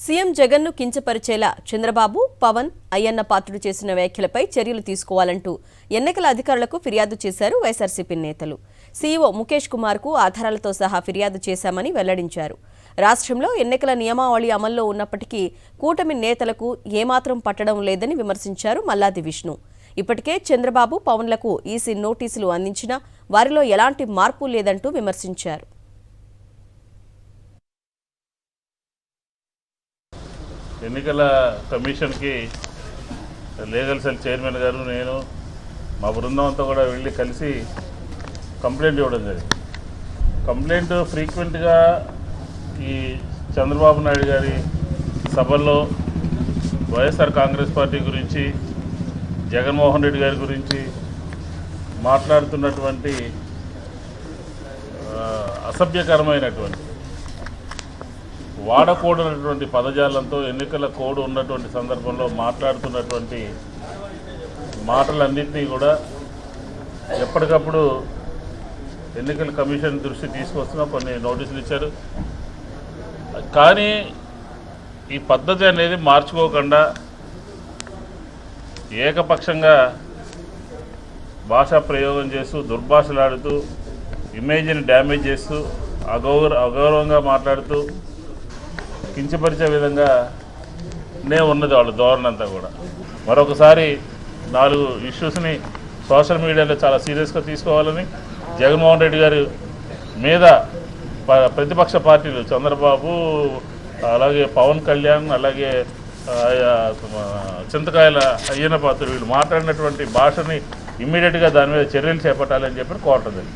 CM జగన్ను కించపరిచేలా చంద్రబాబు, పవన్, అయ్యన్న పాత్రుడు చేసిన వ్యాఖ్యలపై చర్యలు తీసుకోవాలంటూ ఎన్నికల అధికారులకు ఫిర్యాదు చేశారు వైఎస్ఆర్సీపీ నేతలు. సీఈఓ ముఖేష్ కుమార్కు ఆధారాలతో సహా ఫిర్యాదు చేశామని వెల్లడించారు. రాష్ట్రంలో ఎన్నికల నియమావళి అమల్లో ఉన్నప్పటికీ కూటమి నేతలకు ఏమాత్రం పట్టడం లేదని విమర్శించారు మల్లాది విష్ణు. ఇప్పటికే చంద్రబాబు, పవన్లకు ఈసీ నోటీసులు అందించినా వారిలో ఎలాంటి మార్పు లేదంటూ విమర్శించారు. ఎన్నికల కమిషన్కి లీగల్ సెల్ చైర్మన్ గారు, నేను, మా బృందం అంతా కూడా వెళ్ళి కలిసి కంప్లైంట్ ఇవ్వడం జరిగింది. కంప్లైంట్ ఫ్రీక్వెంట్గా ఈ చంద్రబాబు నాయుడు గారి సభల్లో వైఎస్ఆర్ కాంగ్రెస్ పార్టీ గురించి, జగన్మోహన్ రెడ్డి గారి గురించి మాట్లాడుతున్నటువంటి అసభ్యకరమైనటువంటి, వాడకూడనటువంటి పదజాలంతో ఎన్నికల కోడ్ ఉన్నటువంటి సందర్భంలో మాట్లాడుతున్నటువంటి మాటలన్నింటినీ కూడా ఎప్పటికప్పుడు ఎన్నికల కమిషన్ దృష్టి తీసుకొస్తున్నా కొన్ని నోటీసులు ఇచ్చారు. కానీ ఈ పద్ధతి అనేది మార్చుకోకుండా ఏకపక్షంగా భాషా ప్రయోగం చేస్తూ, దుర్భాషలాడుతూ, ఇమేజ్ని డ్యామేజ్ చేస్తూ, అగౌరవంగా మాట్లాడుతూ, కించపరిచే విధంగా ఉన్నది వాళ్ళ ధోరణి అంతా కూడా. మరొకసారి 4 ఇష్యూస్ని సోషల్ మీడియాలో చాలా సీరియస్గా తీసుకోవాలని, జగన్మోహన్ రెడ్డి గారి మీద ప్రతిపక్ష పార్టీలు చంద్రబాబు, అలాగే పవన్ కళ్యాణ్, అలాగే చింతకాయల అయ్యన్న పాత్రుడు వీళ్ళు మాట్లాడినటువంటి భాషని ఇమ్మీడియట్గా దాని మీద చర్యలు చేపట్టాలని చెప్పి కోరటం జరిగింది.